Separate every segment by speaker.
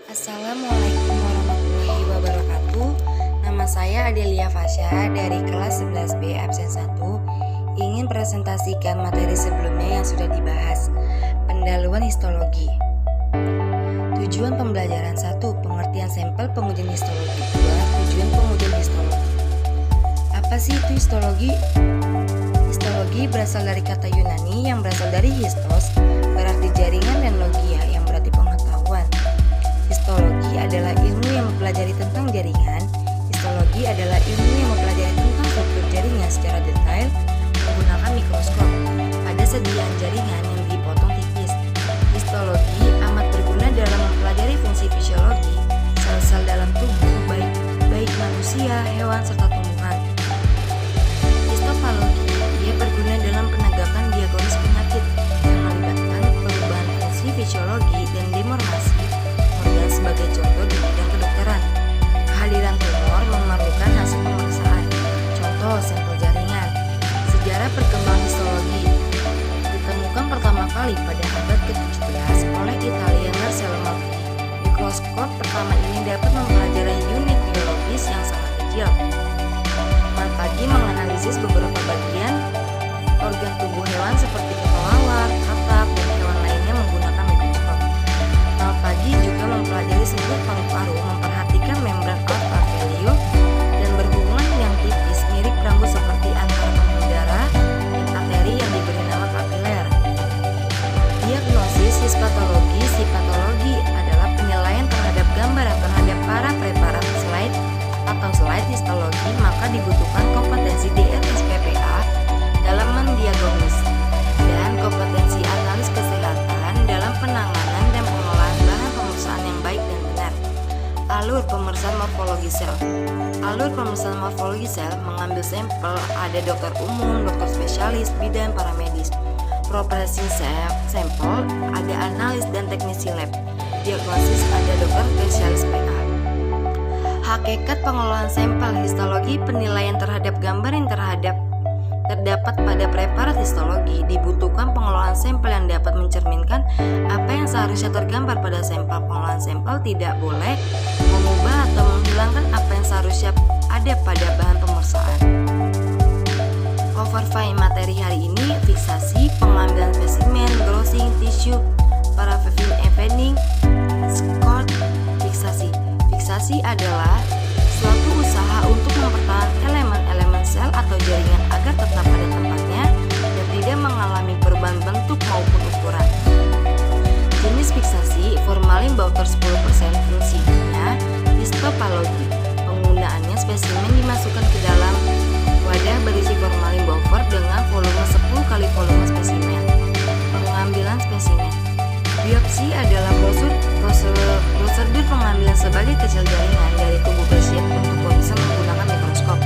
Speaker 1: Assalamualaikum warahmatullahi wabarakatuh. Nama saya Adelia Fasya dari kelas 11B absen 1. Ingin presentasikan materi sebelumnya yang sudah dibahas. Pendahuluan histologi. Tujuan pembelajaran 1. Pengertian sampel pengujian histologi. 2. Tujuan pengujian histologi. Apa sih itu histologi? Histologi berasal dari kata Yunani yang berasal dari histos, berarti jaringan, dan logia yang berarti pengetahuan. Histologi adalah ilmu yang mempelajari tentang jaringan. Histologi adalah ilmu yang mempelajari tentang struktur jaringan secara detail menggunakan mikroskop pada sediaan jaringan yang dipotong tipis. Histologi amat berguna dalam mempelajari fungsi fisiologi sel-sel dalam tubuh baik manusia, hewan, serta tumbuhan. Histopatologi ia berguna dalam penegakan diagnosis penyakit yang melibatkan perubahan fungsi fisiologi dan deformasi organ sebagai contoh di bidang kedokteran. Kehadiran tumor memerlukan hasil pemeriksaan. Contoh sampel jaringan. Sejarah perkembangan histologi ditemukan pertama kali pada abad ke-17 oleh Italian Marcello. Mikroskop pertama ini dapat mempelajari unit biologis yang sangat kecil. Malpighi menganalisis beberapa bagian organ tubuh hewan seperti kelelawar, katak, dan hewan lainnya menggunakan mikroskop. Malpighi juga mempelajari seluk paru-paru, memperhatikan membran alveolio dan berhubungan yang tipis mirip rambut seperti antara pembuluh darah dan arteri yang diberi nama kapiler. Diagnosis histopatologi. Histopatologi adalah penilaian terhadap gambaran terhadap para preparat slide atau slide histologi, maka dibutuhkan kompetensi DRSPPA dalam mendiagnosis dan kompetensi analis kesehatan dalam penanganan dan pengolahan bahan pemeriksaan yang baik dan benar. Alur pemeriksaan morfologi sel. Alur pemeriksaan morfologi sel mengambil sampel, ada dokter umum, dokter spesialis, bidan, paramedis. Processing sampel, ada analis dan teknisi lab. Diagnosis, ada dokter spesialis PA. Hakikat pengelolaan sampel histologi, penilaian terhadap gambar yang terdapat pada preparat histologi. Dibutuhkan pengelolaan sampel yang dapat mencerminkan apa yang seharusnya tergambar pada sampel. Pengelolaan sampel tidak boleh mengubah atau menghilangkan apa yang seharusnya ada pada bahan pemeriksaan. Overview materi hari ini: fiksasi, pengambilan spesimen, grossing, tisu, paraffin evening, score. Fiksasi adalah suatu usaha untuk mempertahankan elemen-elemen sel atau jaringan agar tetap pada tempatnya dan tidak mengalami perubahan bentuk maupun ukuran. Jenis fiksasi: formalin buffer 10%, fungsinya histopatologi. Penggunaannya, spesimen dimasukkan ke dalam wadah berisi formalin buffer dengan volume 10 kali volume spesimen. Pengambilan spesimen. Biopsi adalah prosedur pengambilan sebagai kecil jaringan dari tubuh pasien untuk bisa menggunakan mikroskop.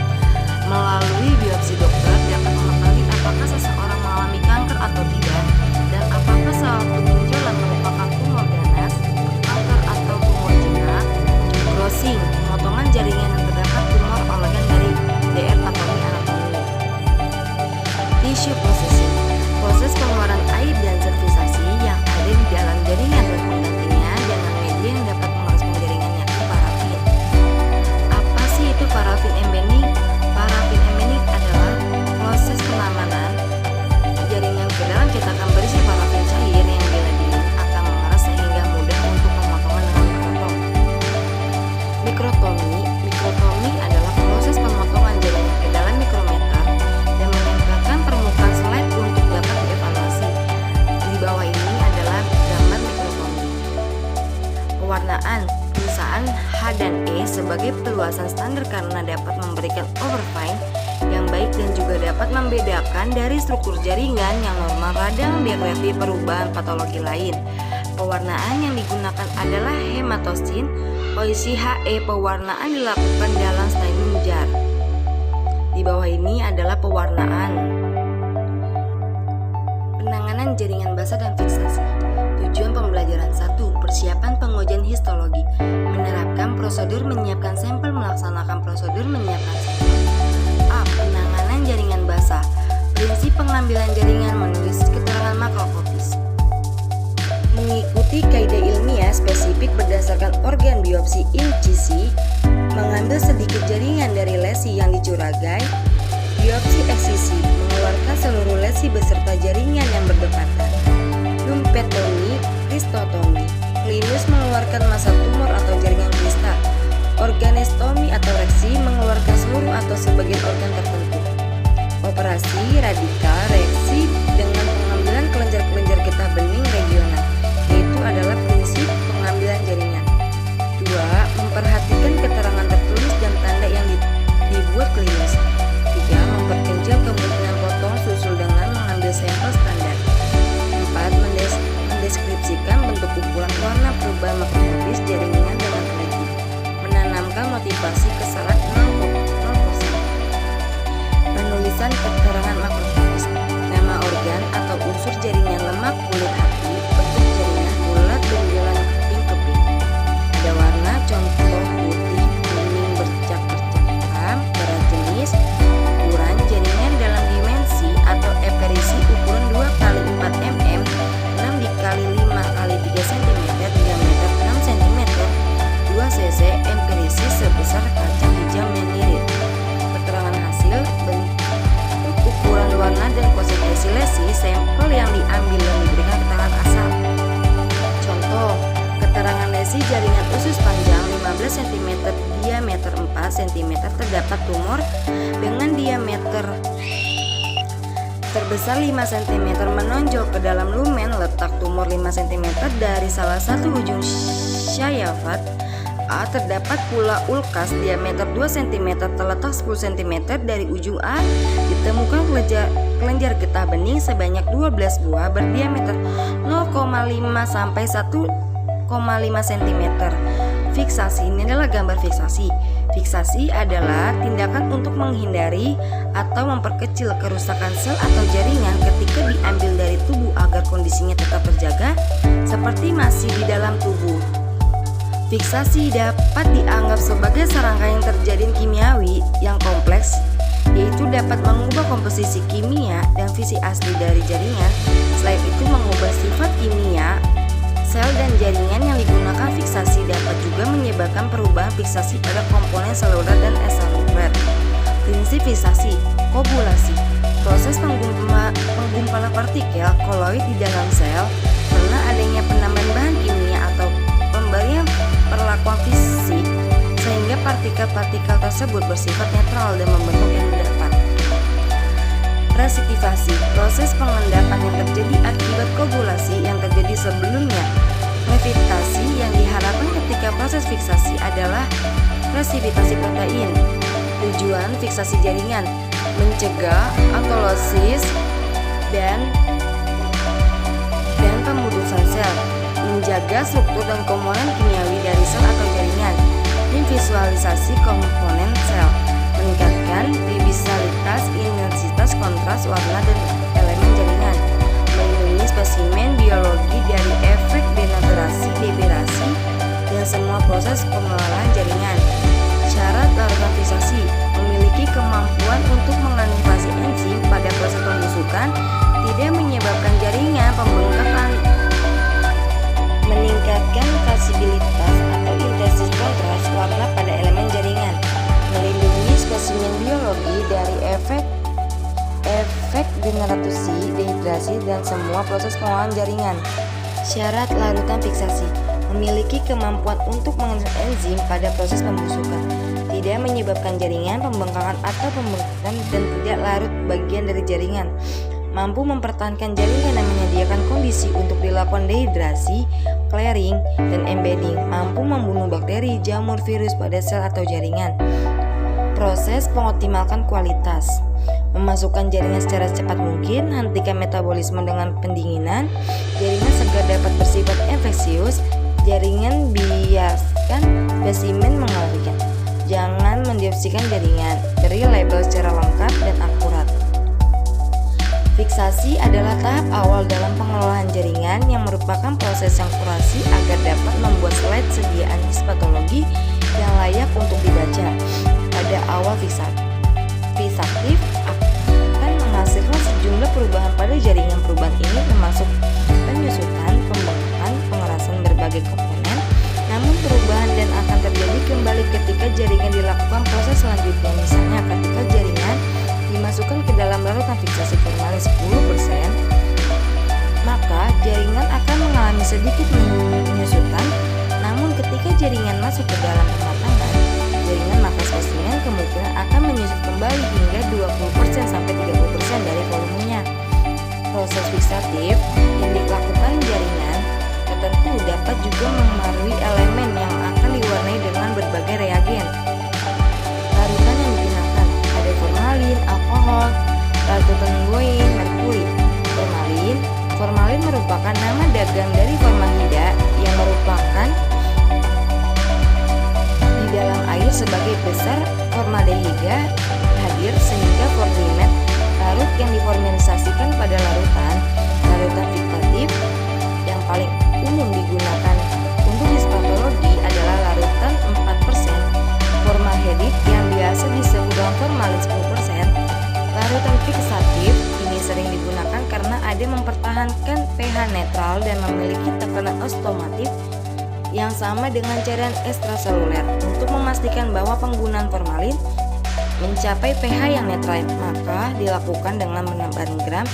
Speaker 1: Melalui biopsi, dokter dapat mengetahui apakah seseorang mengalami kanker atau tidak, dan apakah suatu ginjal merupakan tumor ganas, kanker atau tumor jinak. Grossing, pemotongan jaringan yang terdapat tumor organ dari DR atau anatomi. Tissue processing, proses pengeluaran air dan servisasi yang ada di dalam jaringan dan penggantinya dengan media yang dapat mengeras jaringan, yakni parafin. Apa sih itu parafin embedding? Parafin embedding adalah proses penamanan jaringan ke dalam cetakan berisi parafin cair yang bila dingin akan mengeras sehingga mudah untuk pemotongan dengan mikrotom. Mikrotomi adalah proses pemotongan jaringan ke dalam mikrometer dan menempelkan permukaan slide untuk dapat dievaluasi. Di bawah ini adalah gambar mikrotomi. Pewarnaan. Perusahaan H dan E sebagai peluasan standar karena dapat memberikan overfine yang baik dan juga dapat membedakan dari struktur jaringan yang normal, radang, diagrafi, perubahan patologi lain. Pewarnaan yang digunakan adalah hematosin, OIC HE. Pewarnaan dilakukan dalam stadium jar. Di bawah ini adalah pewarnaan. Penanganan jaringan basah dan fiksasi. Tujuan pembelajaran 1. Persiapan pengujian histologi. Menerapkan prosedur menyiapkan sampel, melaksanakan prosedur menyiapkan sampel. A. Penanganan jaringan basah. Prinsip pengambilan jaringan, menulis keterangan makroskopis. Mengikuti kaidah ilmiah spesifik berdasarkan mengeluarkan organ biopsi incisi, mengambil sedikit jaringan dari lesi yang dicuragai. Biopsi eksisi mengeluarkan seluruh lesi beserta jaringan yang berdekatan. Lumpectomy, kristotomi. Klinus mengeluarkan massa tumor atau jaringan kristal. Organestomi atau reksi mengeluarkan seluruh atau sebagian organ tertentu. Operasi radikal reksi dengan pengambilan kelenjar-kelenjar getah bening regional, yaitu adalah prinsip pengambilan jaringan. 2. Memperhatikan keterangan tertulis dan tanda yang dibuat klinis. 3. Memperkecil kemungkinan potong susul dengan mengambil sampel standar. 4. Mendeskripsikan bentuk ukuran warna perubahan makrofagis jaringan dengan teliti. Menanamkan motivasi kesalahan 0%. Penulisan keterangan makrofagis, nama organ atau unsur jaringan lemak kulit hati, bentuk jaringan bulat benjolan keping-keping. Ada warna, contoh putih, kuning, bercak-bercak hitam, berat jenis, ukuran jaringan dalam dimensi atau eperisi ukuran 2x4 mm, 6x5x3 cm, diameter 6 cm, 2 cc, empirisi sebesar kaca hijau menirit. Keterangan hasil, bentuk, ukuran, warna, dan konsentrasi lesi sampel yang diambil dan diberikan keterangan asal. Contoh, keterangan lesi jaringan usus panjang 15 cm, diameter 4 cm, terdapat tumor dengan diameter terbesar 5 cm menonjol ke dalam lumen, letak tumor 5 cm dari salah satu ujung syafat. A. Terdapat pula ulkas diameter 2 cm terletak 10 cm dari ujung A. Ditemukan kelenjar getah bening sebanyak 12 buah berdiameter 0,5 sampai 1,5 cm. Fiksasi, ini adalah gambar fiksasi. Fiksasi adalah tindakan untuk menghindari atau memperkecil kerusakan sel atau jaringan ketika diambil dari tubuh agar kondisinya tetap terjaga seperti masih di dalam tubuh. Fiksasi dapat dianggap sebagai serangkaian terjadian kimiawi yang kompleks, yaitu dapat mengubah komposisi kimia dan visi asli dari jaringan. Selain itu, mengubah sifat kimia sel dan jaringan yang digunakan. Fiksasi dapat juga menyebabkan perubahan fiksasi pada komponen seluler dan ekstraseluler. Prinsip fiksasi, koagulasi, proses penggumpalan partikel koloid di dalam sel karena adanya penambahan bahan kimia atau pemberian perlakuan fisik sehingga partikel-partikel tersebut bersifat netral dan membentuk yang dapat. Resitivasi, proses pengendapan yang terjadi akibat koagulasi yang terjadi sebelumnya. Resivitasi yang diharapkan ketika proses fiksasi adalah resivitasi protein. Tujuan fiksasi jaringan, mencegah autolosis dan pemutusan sel, menjaga struktur dan komponen kimiawi dari sel atau jaringan, memvisualisasi komponen sel, meningkatkan visibilitas, intensitas, kontras, warna, dan elemen jaringan, melindungi spesimen biologi dari efek denaturasi, degenerasi, dan semua proses pengelolaan jaringan. Syarat larutan fiksasi, memiliki kemampuan untuk mengaktifasi enzim pada proses pembusukan, tidak menyebabkan jaringan pembengkakan, meningkatkan visibilitas atau intensitas kontras warna pada elemen jaringan, melindungi spesimen biologi dari efek degenerasi, dehidrasi, dan semua proses pengelolaan jaringan. Syarat larutan fiksasi, memiliki kemampuan untuk mengaktifkan enzim pada proses pembusukan, tidak menyebabkan jaringan pembengkakan atau pembengkakan, dan tidak larut bagian dari jaringan, mampu mempertahankan jaringan dan menyediakan kondisi untuk dilakukan dehidrasi, clearing, dan embedding, mampu membunuh bakteri, jamur, virus pada sel atau jaringan. Proses mengoptimalkan kualitas, memasukkan jaringan secara cepat mungkin, hentikan metabolisme dengan pendinginan, jaringan segar dapat bersifat infeksius, jaringan biarkan spesimen mengalirkan, jangan mendiopsikan jaringan, beri label secara lengkap dan akurat. Fiksasi adalah tahap awal dalam pengelolaan jaringan yang merupakan proses yang kurasi agar dapat membuat slide sediaan histopatologi yang layak untuk dibaca. Pada awal fiksatif akan menghasilkan sejumlah perubahan pada jaringan. Perubahan ini termasuk penyusutan, pembengkakan, pengerasan berbagai komponen, namun perubahan kembali ketika jaringan dilakukan proses selanjutnya. Misalnya ketika jaringan dimasukkan ke dalam larutan fiksasi formalin 10%, maka jaringan akan mengalami sedikit menyusutkan. Namun ketika jaringan masuk ke dalam pematangan jaringan, maka spesimen kemungkinan akan menyusut kembali hingga 20% sampai 30% dari volumenya. Proses fiksatif yang dilakukan jaringan tertentu dapat juga memengaruhi elemen yang akan diwarnai dengan berbagai reagen. Larutan yang digunakan ada formalin, alkohol, batu tungguin, merkuri. Formalin merupakan nama dagang dari formaldehyde yang merupakan di dalam air sebagai besar formaldehyde hadir sehingga formaldehyde larut yang diformalisasikan pada larutan fiksatif yang paling umum digunakan untuk histopatologi adalah larutan 4% formaldehyde yang biasa disebut dengan formalin 10%. Larutan fiksatif ini sering digunakan karena ada mempertahankan pH netral dan memiliki tekanan ostomatif yang sama dengan cairan ekstraseluler. Untuk memastikan bahwa penggunaan formalin mencapai pH yang netral, maka dilakukan dengan penambahan gram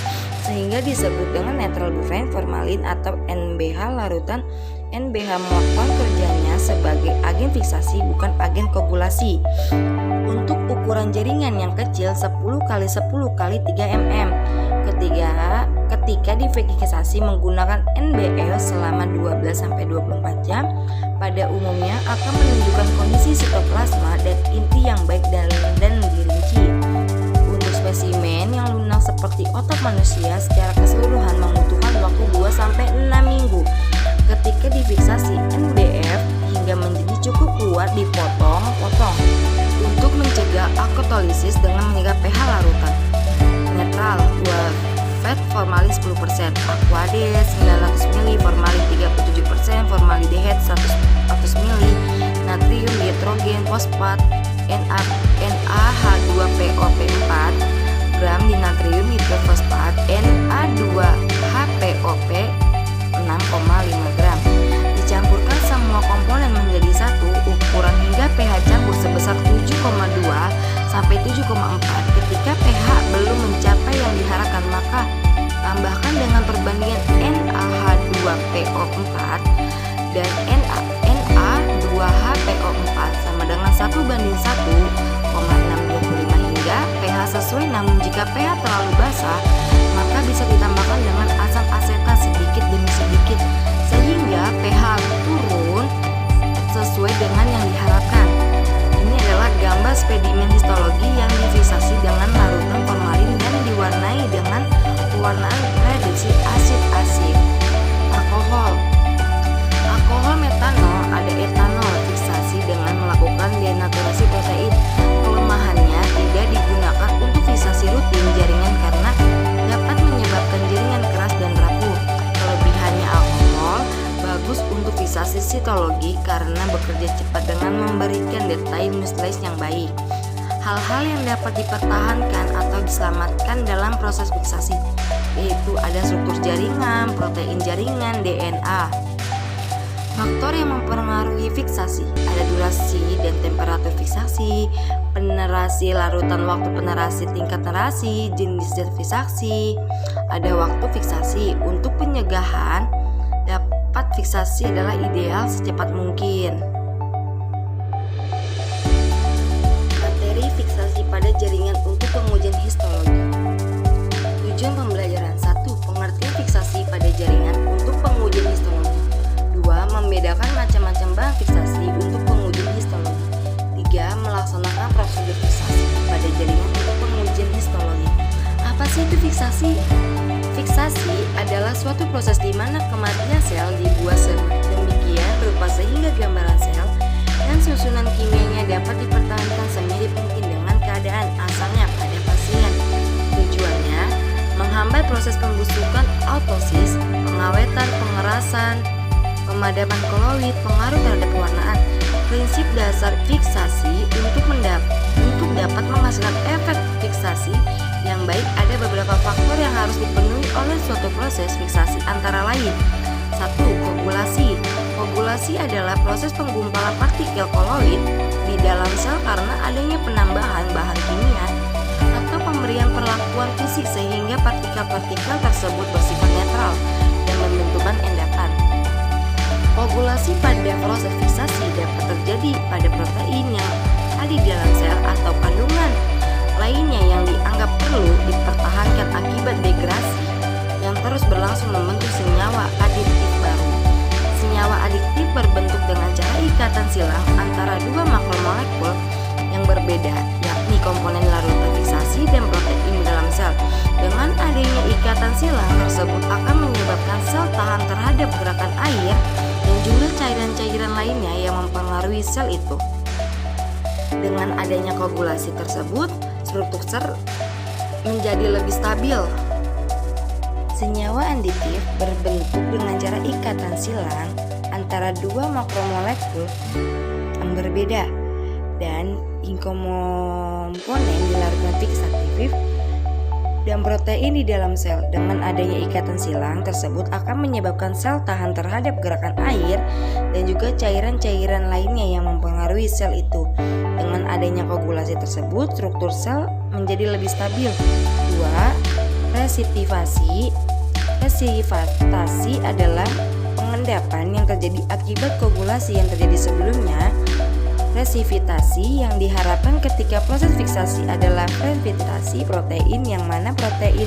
Speaker 1: sehingga disebut dengan neutral buffering formalin atau NBH. Larutan NBH melakukan kerjanya sebagai agen fiksasi bukan agen koagulasi. Untuk ukuran jaringan yang kecil 10x10x3 mm. Ketika difiksasi menggunakan NBL selama 12-24 jam, pada umumnya akan menunjukkan kondisi sitoplasma dan inti yang baik dan dirinci. Untuk spesimen yang lunak seperti otak manusia secara keseluruhan membutuhkan waktu 2-6 minggu. Ketika difiksasi NBF hingga menjadi cukup kuat dipotong-potong untuk mencegah alkatolisis dengan menjaga pH larutan. Netral 2 fat formalin 10%, aquades 900 ml, formalin 37%, formaldehyde 100 ml, natrium dihidrogen fosfat NaH2PO4 gram di natrium hidrofosfat Na2HPOP 6,5 gram. Dicampurkan semua komponen menjadi satu. Ukuran hingga pH campur sebesar 7,2 sampai 7,4. Ketika pH belum mencapai yang diharapkan, maka tambahkan dengan perbandingan NaH2PO4 dan Na2HPO4 sama dengan 1:1,625 hingga pH sesuai. Namun jika pH terlalu basah, maka bisa ditambahkan dengan asam asetat sedikit demi sedikit sehingga pH turun sesuai dengan yang diharapkan. Ini adalah gambar spesimen histologi yang difiksasi dengan larutan formalin dan diwarnai dengan pewarnaan reduksi asid-asid. Alkohol metanol ada etanol fiksasi dengan melakukan denaturasi protein. Kelemahannya tidak digunakan untuk fiksasi rutin jaringan karena dapat menyebabkan jaringan keras dan rapuh. Kelebihannya alkohol bagus untuk fiksasi sitologi karena bekerja cepat dengan memberikan detail nukleus yang baik. Hal-hal yang dapat dipertahankan atau diselamatkan dalam proses fiksasi yaitu ada struktur jaringan, protein jaringan, DNA. Faktor yang mempengaruhi fiksasi ada durasi dan temperatur fiksasi, penerasi larutan, waktu penerasi, tingkat nerasi, jenis zat fiksasi, ada waktu fiksasi. Untuk pencegahan dapat fiksasi adalah ideal secepat mungkin. Materi fiksasi pada jaringan untuk pengujian histologi. Tujuan pembelajaran 1. Pengertian fiksasi pada jaringan untuk pengujian histologi. 2. Membedakan macam-macam bahan fiksasi untuk pengujian histologi. 3. Melaksanakan prosedur fiksasi pada jaringan untuk pengujian histologi. Apa sih itu fiksasi? Fiksasi adalah suatu proses di mana kematian sel dibuat sedemikian rupa sehingga gambaran sel dan susunan kimianya dapat dipertahankan semirip mungkin dengan keadaan asalnya pada pasien. Tujuannya menghambat proses pembusukan autosis, pengawetan, pengerasan, pemadaman koloid, pengaruh terhadap pewarnaan. Prinsip dasar fiksasi untuk dapat menghasilkan efek fiksasi yang baik ada beberapa faktor yang harus dipenuhi oleh suatu proses fiksasi antara lain. 1. Koagulasi. Koagulasi adalah proses penggumpalan partikel koloid di dalam sel karena adanya penambahan bahan kimia atau pemberian perlakuan fisik sehingga partikel-partikel tersebut bersifat netral dan membentukkan endapan. Koagulasi pada proses fiksasi dapat terjadi pada protein yang ada di dalam sel atau kandungan lainnya yang dianggap perlu dipertahankan akibat degrasi yang terus berlangsung membentuk senyawa adiktif baru. Senyawa adiktif berbentuk dengan cara ikatan silang antara dua makromolekul yang berbeda, yakni komponen larutan fiksasi dan protein dalam sel. Dengan adanya ikatan silang tersebut akan menyebabkan sel tahan terhadap gerakan air dan jumlah cairan-cairan lainnya yang mempengaruhi sel itu. Dengan adanya koagulasi tersebut, struktur sel menjadi lebih stabil. Senyawa adiktif berbentuk dengan cara ikatan silang antara dua makromolekul yang berbeda dan komponen di larutan fiksatif dan protein di dalam sel. Dengan adanya ikatan silang tersebut akan menyebabkan sel tahan terhadap gerakan air dan juga cairan-cairan lainnya yang mempengaruhi sel itu. Dengan adanya koagulasi tersebut, struktur sel menjadi lebih stabil. 2. Resivitasi adalah pengendapan yang terjadi akibat koagulasi yang terjadi sebelumnya. Resivitasi yang diharapkan ketika proses fiksasi adalah resivitasi protein, yang mana protein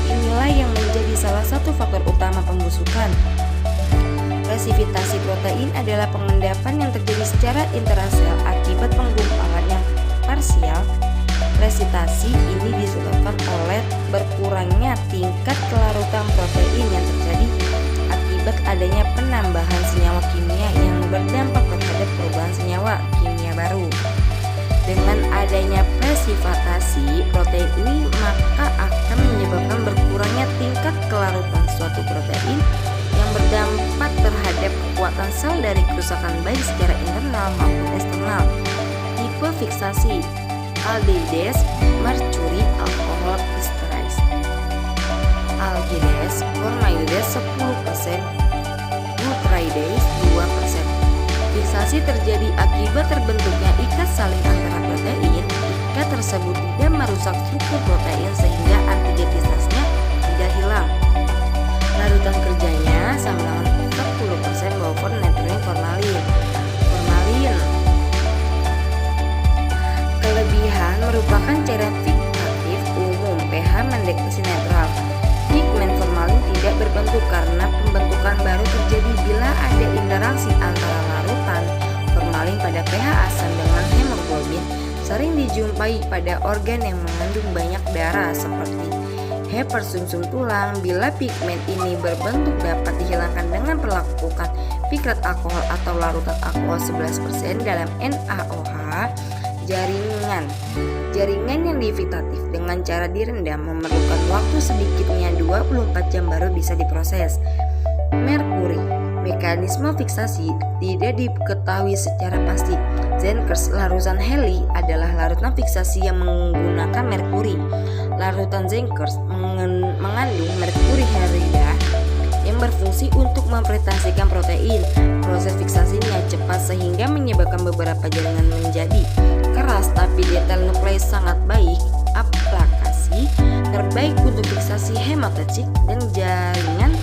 Speaker 1: inilah yang menjadi salah satu faktor utama pembusukan. Resivitasi protein adalah pengendapan yang terjadi secara intrasel akibat penggumpalan yang parsial. Resivitasi ini disebabkan oleh berkurangnya tingkat kelarutan protein yang terjadi akibat adanya penambahan senyawa kimia yang berdampak terhadap perubahan senyawa kimia baru. Dengan adanya resivitasi protein ini, maka akan menyebabkan berkurangnya tingkat kelarutan suatu protein yang berdampak terhadap kekuatan sel dari kerusakan baik secara internal maupun eksternal. Tipe fiksasi: aldehydes, merkuri, alkohol, esterase. Aldehydes, formaldehid 10%, butyrylase 2%. Fiksasi terjadi akibat terbentuknya ikat saling antara protein. Ikat tersebut tidak merusak struktur protein sehingga antigenitasnya tidak hilang. Larutan kerjanya sama dengan 40% wafer natrium formalin. Kelebihan merupakan cairan fiksatif umum, pH mendeteksi netral. Pigmen formalin tidak berbentuk karena pembentukan baru terjadi bila ada interaksi antara larutan formalin pada pH asam dengan hemoglobin. Sering dijumpai pada organ yang mengandung banyak darah seperti hipersumsum tulang. Bila pigmen ini berbentuk dapat dihilangkan dengan melakukan pikrat alkohol atau larutan alkohol 11% dalam NaOH. Jaringan yang difitatif dengan cara direndam memerlukan waktu sedikitnya 24 jam baru bisa diproses. Merkuri. Mekanisme fiksasi tidak diketahui secara pasti. Zenkers, larutan heli adalah larutan fiksasi yang menggunakan merkuri. Larutan Zenkers mengandung merkuri hydrida yang berfungsi untuk memfragmentasikan protein. Proses fiksasinya cepat sehingga menyebabkan beberapa jaringan menjadi keras, tapi detail nukleus sangat baik. Aplikasi terbaik untuk fiksasi hematopoietik dan jaringan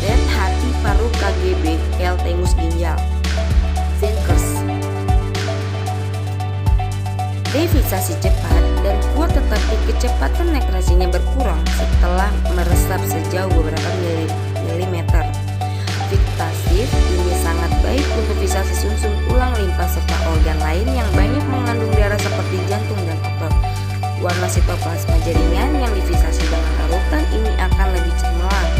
Speaker 1: dan hati, paru, KGB, tengus ginjal. Zenkers. Defiksasi cepat dan kuat, tetapi kecepatan nekrasinya berkurang setelah meresap sejauh beberapa milimeter. Fiksatif ini sangat baik untuk fiksasi sumsum, tulang, limpa, serta organ lain yang banyak mengandung darah seperti jantung dan otot. Warna sitoplasma jaringan yang difiksasi dengan larutan ini akan lebih cemerlang.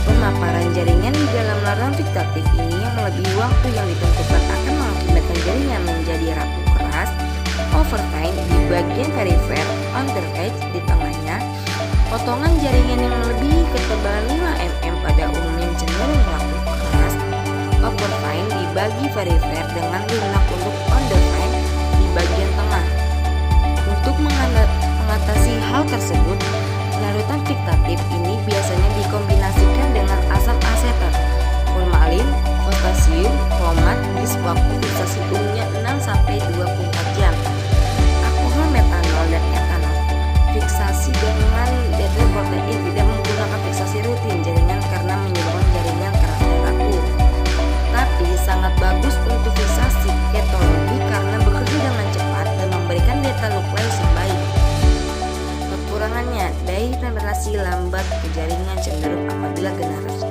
Speaker 1: Pemaparan jaringan di dalam larutan fiksatif ini yang melebihi waktu yang ditentukan akan mengakibatkan jaringan menjadi rapuh keras, overtime di bagian perifer, underedge di tengahnya. Potongan jaringan yang melebihi ketebalan 5 mm pada umumnya cenderung rapuh keras, overtime di bagi perifer dengan lunak untuk undertime di bagian tengah. Untuk mengatasi hal tersebut, larutan fiksatif ini biasanya dikombinasikan dengan asam asetat, formalin, Potasium kromat bis waktu fiksasi umumnya 6-24 jam. Alkohol metanol dan etanol fiksasi dengan dendroprotein tidak menggunakan fiksasi rutin jaringan karena menyebabkan jaringan keras dan kaku. Tapi sangat bagus untuk fiksasi ketologi karena bekerja dengan cepat dan memberikan data nukleus yang baik. Kekurangannya, dehidrasi lambat ke jaringan cenderung apabila generus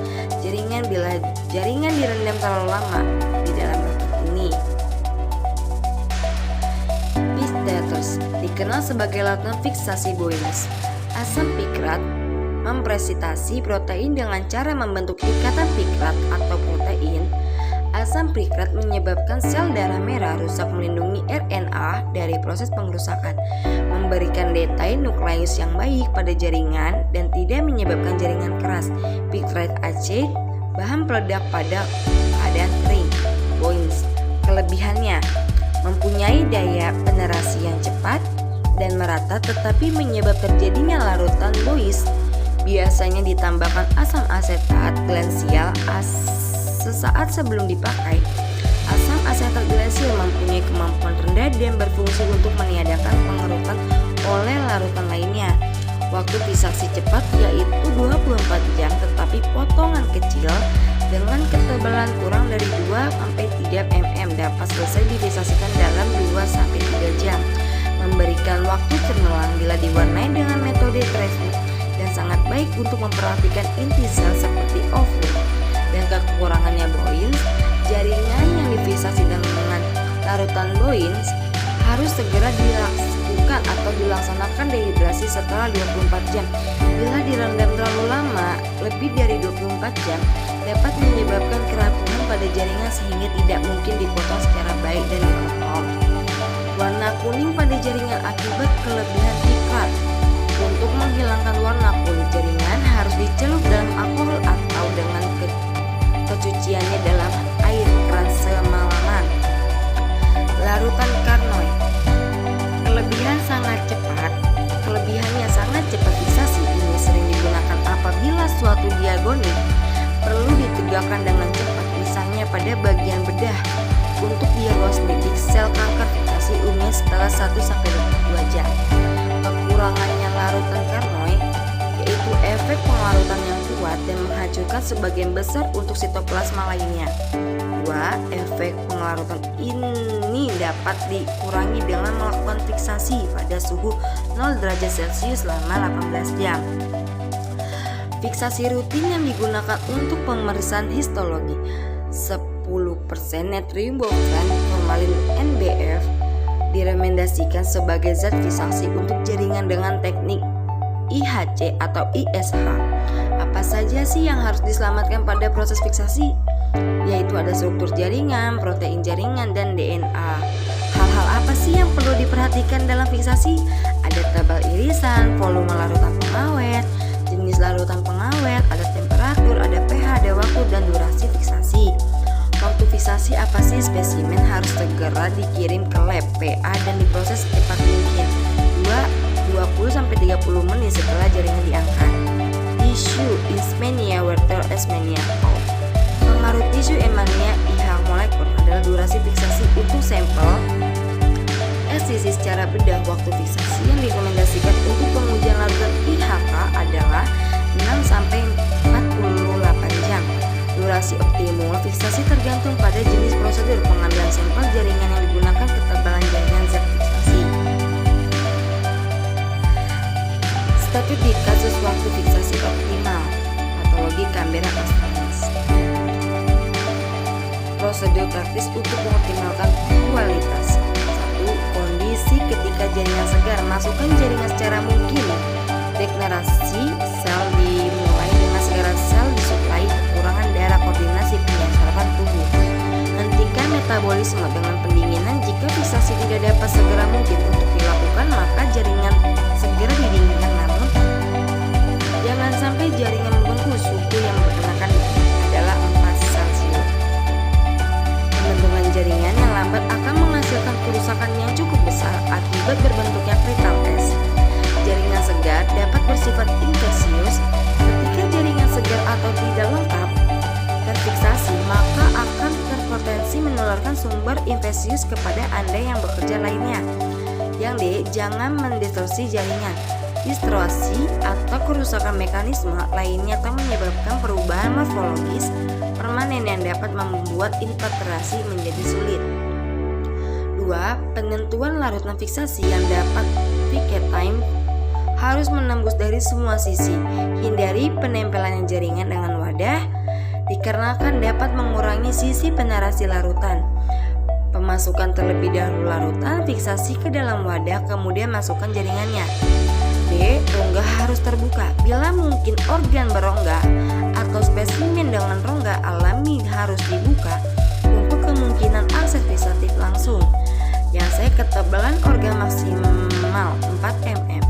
Speaker 1: jaringan bila jaringan direndam terlalu lama di dalam bentuk ini. Pisteters dikenal sebagai larutan fiksasi Boyens. Asam pikrat mempresitasi protein dengan cara membentuk ikatan pikrat atau protein. Asam pikrat menyebabkan sel darah merah rusak melindungi RNA dari proses pengerusakan, memberikan detail nukleus yang baik pada jaringan dan tidak menyebabkan jaringan keras. Pikrat AC bahan peledak pada keadaan kering. Boyens kelebihannya mempunyai daya penetrasi yang cepat dan merata tetapi menyebabkan terjadinya larutan Boyens. Biasanya ditambahkan asam asetat glansial sesaat sebelum dipakai. Asam asetat glansial mempunyai kemampuan rendah dan berfungsi untuk meniadakan pengerukan oleh larutan lainnya. Waktu fiksasi cepat yaitu 24 jam tetapi potongan kecil dengan ketebalan kurang dari 2-3 mm dapat selesai difiksasikan dalam 2-3 jam. Memberikan waktu cemerlang bila diwarnai dengan metode Tresvik dan sangat baik untuk memperhatikan inti sel seperti ovum. Dan kekurangannya Boyens, jaringan yang difiksasi dengan larutan Boyens harus segera dilakukan atau dilaksanakan dehidrasi setelah 24 jam. Bila direndam terlalu lama, lebih dari 24 jam, dapat menyebabkan kerapuhan pada jaringan sehingga tidak mungkin dipotong secara baik dan dipotong. Warna kuning pada jaringan akibat kelebihan pikrat. Untuk menghilangkan warna kulit jaringan harus dicelup dalam alkohol atau dengan kecuciannya dalam air keran semalaman. Larutan Carnoy kelebihannya sangat cepat fiksasi ini sering digunakan apabila suatu diagonik perlu ditegakkan dengan cepat, misalnya pada bagian bedah. Untuk diagnostik sel kanker fiksasi umumnya setelah 1-2 jam. Kekurangannya larutan Carnoy yaitu efek penglarutan yang kuat dan menghancurkan sebagian besar untuk sitoplasma lainnya. 2. Efek penglarutan ini dapat dikurangi dengan melakukan fiksasi pada suhu 0 derajat Celcius selama 18 jam. Fiksasi rutin yang digunakan untuk pemeriksaan histologi 10% natrium bofran formalin NBF direkomendasikan sebagai zat fiksasi untuk jaringan dengan teknik IHC atau ISH. Apa saja sih yang harus diselamatkan pada proses fiksasi? Yaitu ada struktur jaringan, protein jaringan, dan DNA. Hal-hal apa sih yang perlu diperhatikan dalam fiksasi? Ada tebal irisan, volume larutan pengawet, jenis larutan pengawet, ada temperatur, ada pH, ada waktu, dan durasi fiksasi. Waktu fiksasi apa sih? Spesimen harus segera dikirim ke lab PA dan diproses secepat mungkin 20-30 menit setelah jaringan diangkat. Tissue Eastmania Werther Eastmania. Pengaruh tisu emania IH molekul adalah durasi fiksasi untuk sampel SCC secara bedah. Waktu fiksasi yang direkomendasikan untuk pengujian larutan IHK adalah 6-48 jam. Durasi optimal fiksasi tergantung pada jenis prosedur pengambilan sampel jaringan yang digunakan, ketebalan jaringan zat fiksasi. Status di kasus waktu fiksasi optimal. Patologi Canberra Astralis. Prosedur praktis untuk mengoptimalkan kualitas. 1. Kondisi ketika jaringan segar. Masukkan jaringan secara mungkin. Degenerasi sel dimulai dengan segera sel disuplai. Kekurangan darah, koordinasi penyerapan tubuh. Hentikan metabolisme dengan pendinginan. Jika fiksasi tidak dapat segera mungkin untuk dilakukan, maka jaringan segera didinginkan. Namun jangan sampai jaringan membengkak. Suhu yang diperkenakan adalah 4 Celcius. Pembentukan jaringan yang lambat akan menghasilkan kerusakan yang cukup besar akibat berbentuknya brittle S. Jaringan segar dapat bersifat infeksius. Ketika jaringan segar atau tidak lengkap, terfiksasi, maka akan berpotensi menularkan sumber infeksius kepada Anda yang bekerja lainnya. Yang D. Jangan mendistorsi jaringan. Distorsi atau kerusakan mekanisme lainnya atau menyebabkan perubahan morfologis permanen yang dapat membuat infiltrasi menjadi sulit. 2. Penentuan larutan fiksasi yang dapat picket time harus menembus dari semua sisi. Hindari penempelan jaringan dengan wadah dikarenakan dapat mengurangi sisi penetrasi larutan. Pemasukan terlebih dahulu larutan fiksasi ke dalam wadah, kemudian masukkan jaringannya. D. Rongga harus terbuka. Bila mungkin organ berongga atau spesimen dengan rongga alami harus dibuka untuk kemungkinan akses fiksatif langsung. Yang C. Ketebalan organ maksimal 4 mm.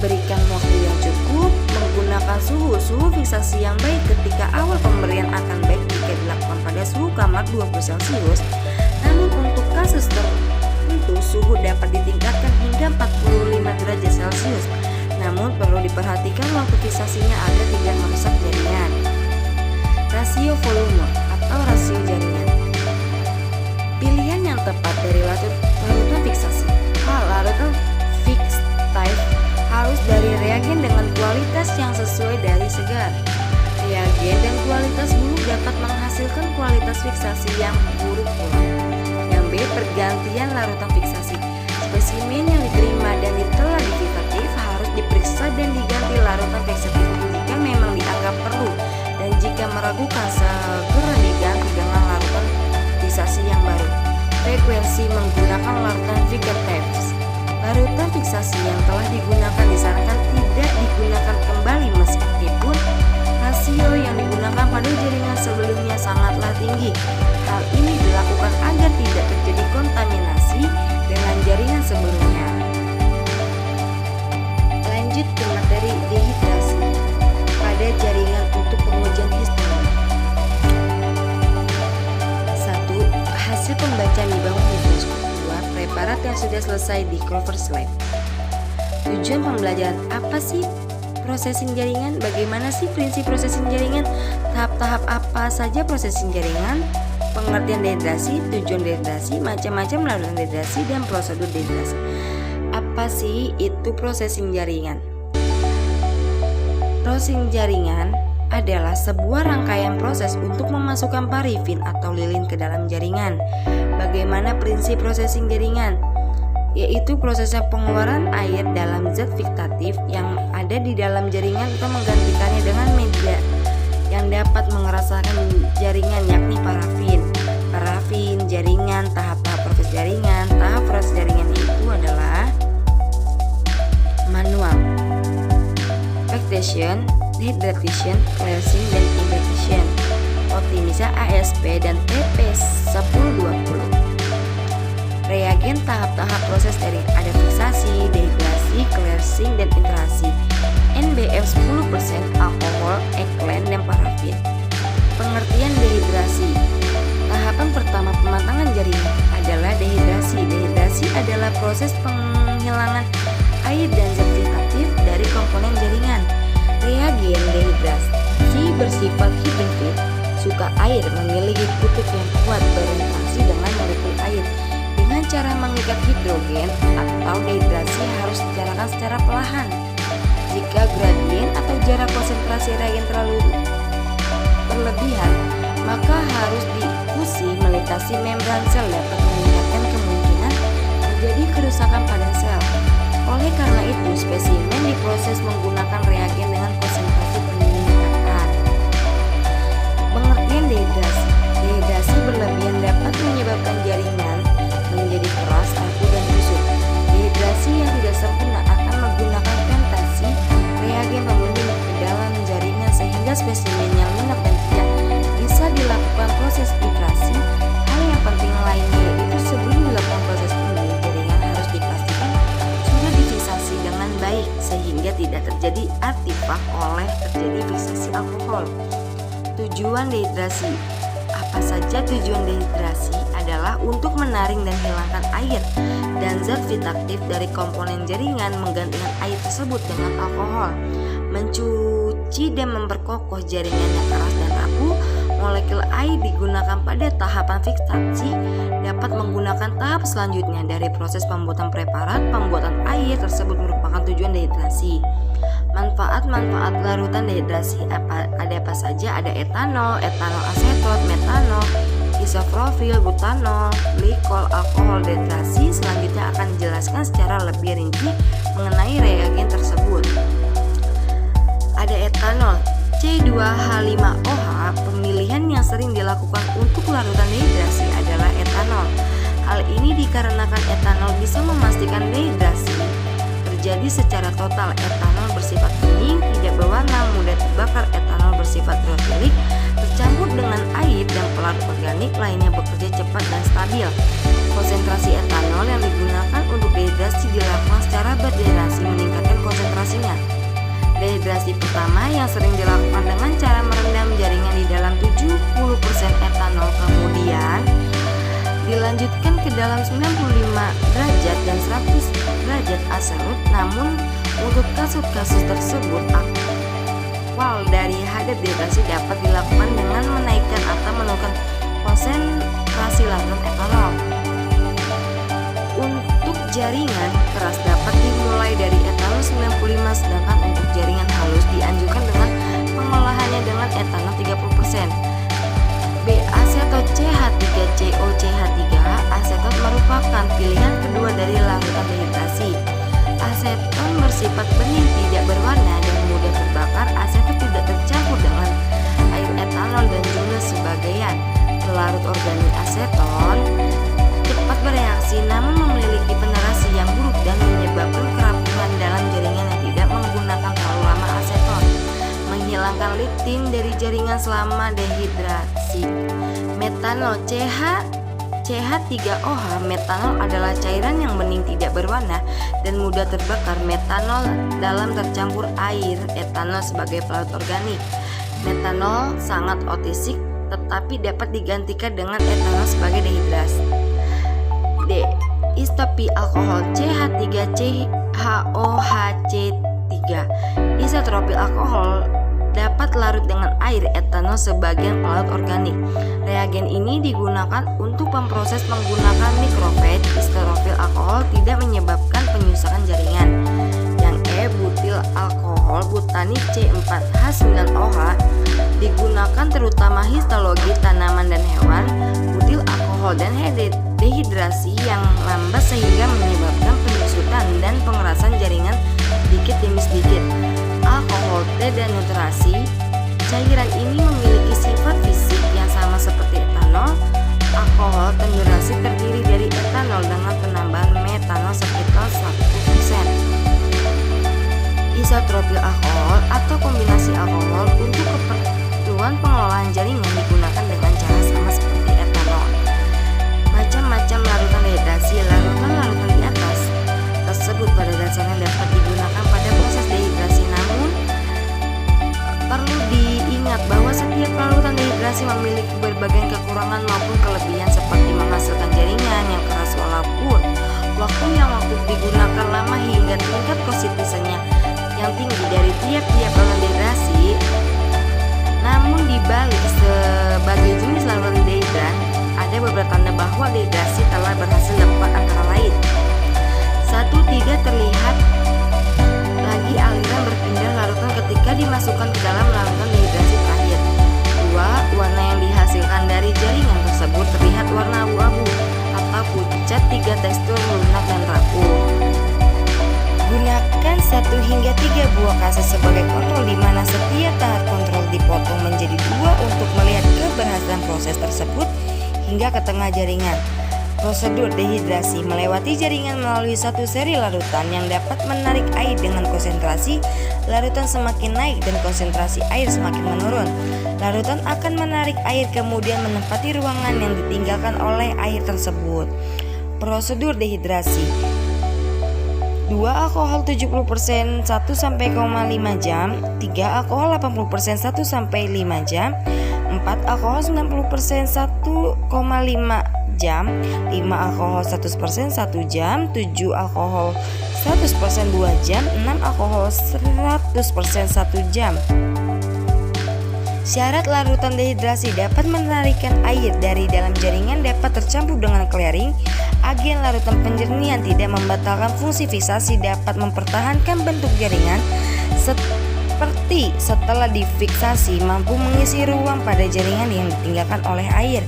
Speaker 1: Berikan waktu yang cukup. Menggunakan suhu fiksasi yang baik ketika awal pemberian akan baik jika dilakukan pada suhu kamar 20 Celcius. Namun untuk kasus tertentu suhu dapat ditingkatkan hingga 45 derajat Celcius. Namun perlu diperhatikan waktu fiksasinya agar tidak merusak jaringan. Rasio volume atau rasio jaringan. Pilihan yang tepat dari larutan fiksasi. Larutan fixed type harus dari reagen dengan kualitas yang sesuai dari segar. Reagen dan kualitas buruk dapat menghasilkan kualitas fiksasi yang buruk pula. Yang B. Pergantian larutan fiksasi. Spesimen yang diterima dan ditelan definitif harus diperiksa dan diganti larutan fiksatif jika memang dianggap perlu, dan jika meragukan segera diganti dengan larutan fiksasi yang baru. Frekuensi menggunakan larutan fiksatif. Larutan fiksasi yang telah digunakan disarankan tidak digunakan kembali meskipun rasio yang digunakan pada jaringan sebelumnya sangatlah tinggi. Hal ini dilakukan agar tidak terjadi kontaminasi dengan jaringan sebelumnya. Lanjut ke materi dehidrasi pada jaringan untuk pengujian histamine. 1. Hasil pembacaan di bawah mikroskop. 2. Preparat yang sudah selesai di Clover Slide. Tujuan pembelajaran apa sih processing jaringan? Bagaimana sih prinsip processing jaringan? Tahap-tahap apa saja processing jaringan? Pengertian dehidrasi, tujuan dehidrasi, macam-macam larutan dehidrasi, dan prosedur dehidrasi. Apa sih itu processing jaringan? Processing jaringan adalah sebuah rangkaian proses untuk memasukkan parafin atau lilin ke dalam jaringan. Bagaimana prinsip processing jaringan? Yaitu prosesnya pengeluaran air dalam zat fiksatif yang ada di dalam jaringan atau menggantikannya dengan media yang dapat mengerasakan jaringan, yakni parafin. Parafin jaringan, tahap-tahap proses jaringan. Tahap proses jaringan itu adalah manual, pactation, dehydration, cleansing, dan imbibition. Optimisa ASP dan TP1020. Reagen tahap-tahap proses dari ada fiksasi, dehidrasi, cleansing, dan filtrasi. NBM 10%, alkohol, ethylene, dan parafin. Pengertian dehidrasi. Tahapan pertama pematangan jaringan adalah dehidrasi. Dehidrasi adalah proses penghilangan air dan zat fiksatif dari komponen jaringan. Reagen dehidrasi bersifat hidrofil, suka air, memiliki kutub yang kuat, berinteraksi dengan molekul air. Dengan cara mengikat hidrogen atau dehidrasi harus dijalankan secara perlahan. Jika gradien atau jarak konsentrasi reagen terlalu berlebihan, maka harus diinfusi melintasi membran sel, dapat meningkatkan kemungkinan terjadi kerusakan pada sel. Oleh karena itu, spesimen diproses menggunakan reagen dengan konsentrasi peningkatan. Pengertian dehidrasi. Dehidrasi berlebihan dapat menyebabkan jaringan menjadi keras, kaku, dan busuk. Dehidrasi yang tidak sempurna akan menggunakan fermentasi reagen pembening ke dalam jaringan sehingga spesimen yang lunak dan tidak bisa dilakukan proses filtrasi. Hal yang penting lainnya yaitu sebelum dilakukan proses pembening jaringan harus dipastikan sudah difiksasi dengan baik sehingga tidak terjadi artefak oleh terjadi fiksasi alkohol. Tujuan dehidrasi. Apa saja tujuan dehidrasi? Adalah untuk menaring dan hilangkan air dan zat fiksatif dari komponen jaringan, menggantikan air tersebut dengan alkohol, mencuci dan memperkokoh jaringan yang keras dan rapuh, molekul air digunakan pada tahapan fiksasi dapat menggunakan tahap selanjutnya dari proses pembuatan preparat. Pembuatan air tersebut merupakan tujuan dehidrasi. Manfaat-manfaat larutan dehidrasi ada apa saja? Ada etanol, etanol asetot, metanol, isoprofil, butanol, glikol, alkohol. Dehidrasi selanjutnya akan dijelaskan secara lebih rinci mengenai reagen tersebut. Ada etanol C2H5OH. Pemilihan yang sering dilakukan untuk larutan dehidrasi adalah etanol. Hal ini dikarenakan etanol bisa memastikan dehidrasi terjadi secara total. Etanol bersifat bening, tidak berwarna, mudah terbakar. Etanol bersifat hidrofilik, tercampur dengan air dan pelarut organik lainnya bekerja cepat dan stabil. Konsentrasi etanol yang digunakan untuk dehidrasi dilakukan secara berdehidrasi meningkatkan konsentrasinya. Dehidrasi pertama yang sering dilakukan dengan cara merendam jaringan di dalam 70% etanol, kemudian dilanjutkan ke dalam 95 derajat dan 100 derajat absolut. Namun untuk kasus-kasus tersebut awal dari hadap dehidrasi dapat dilakukan dengan menaikkan atau menurunkan konsentrasi larutan etanol. Untuk jaringan keras dapat dimulai dari etanol 95, sedangkan untuk jaringan halus dianjurkan dengan pengolahannya dengan etanol 30%. B-asetot CH3COCH3. Asetot merupakan pilihan kedua dari larutan dehidrasi. Aseton bersifat bening, tidak berwarna dan mudah terbakar. Asetot tidak tercampur dengan air etanol dan juga sebagian pelarut organik. Aseton cepat bereaksi namun memiliki penetrasi yang buruk dan menyebabkan kerapuhan dalam jaringan yang tidak menggunakan terlalu lama. Aseton menghilangkan leptin dari jaringan selama dehidrasi. Metanol CH3OH. Metanol adalah cairan yang bening, tidak berwarna dan mudah terbakar. Metanol dalam tercampur air. Etanol sebagai pelarut organik. Metanol sangat otosik tetapi dapat digantikan dengan etanol sebagai dehidrasi. D. Istopil alkohol CH3CHOHC3. Isotropil alkohol dapat larut dengan air. Etanol sebagian pelarut organik. Reagen ini digunakan untuk memproses menggunakan mikrofed. Isotropil alkohol tidak menyebabkan penyusakan jaringan. Yang E. Butil alkohol butanik C4H9OH digunakan terutama histologi tanaman dan hewan. Butil alkohol dan dehidrasi yang lambat sehingga menyebabkan penyusutan dan pengerasan jaringan sedikit demi sedikit. Alkohol denaturasi. Cairan ini memiliki sifat fisik yang sama seperti etanol. Alkohol denaturasi terdiri dari etanol dengan penambahan metanol sekitar 1%. Isotropil alkohol atau kombinasi alkohol untuk keperluan pengelolaan jaringan digunakan dengan cara sama seperti etanol. Macam-macam larutan dehidrasi. Larutan-larutan di atas tersebut pada dasarnya dapat digunakan pada proses dehidrasi, namun perlu diingat bahwa setiap larutan dehidrasi memiliki berbagai kekurangan maupun kelebihan seperti menghasilkan jaringan yang keras walaupun waktu yang digunakan lama hingga tingkat konsentrasinya yang tinggi dari tiap-tiap larutan dehidrasi. Namun dibalik sebagai jenis larutan dehidrat, ada beberapa tanda bahwa dehidrasi telah berhasil dilakukan, antara lain: 1. Tidak terlihat lagi aliran berpindah larutan ketika dimasukkan ke dalam larutan dehidrasi terakhir. 2. Warna yang dihasilkan dari jaringan tersebut terlihat warna abu-abu atau pucat. 3. Tekstur lunak dan rapuh. Gunakan 1 hingga 3 buah kaset sebagai kontrol, di mana setiap tahap kontrol dipotong menjadi 2 untuk melihat keberhasilan proses tersebut hingga ke tengah jaringan. Prosedur dehidrasi: melewati jaringan melalui satu seri larutan yang dapat menarik air dengan konsentrasi larutan semakin naik dan konsentrasi air semakin menurun. Larutan akan menarik air kemudian menempati ruangan yang ditinggalkan oleh air tersebut. Prosedur dehidrasi: 2 alkohol 70% 1-5 jam. 3 alkohol 80% 1-5 jam. 4 alkohol 90% 1,5 jam. 5 alkohol 100% 1 jam. 7 alkohol 100% 2 jam. 6 alkohol 100% 1 jam. Syarat larutan dehidrasi dapat menarikkan air dari dalam jaringan dapat tercampur dengan clearing. Agen larutan penjernihan tidak membatalkan fungsi fiksasi, dapat mempertahankan bentuk jaringan seperti setelah difiksasi, mampu mengisi ruang pada jaringan yang ditinggalkan oleh air.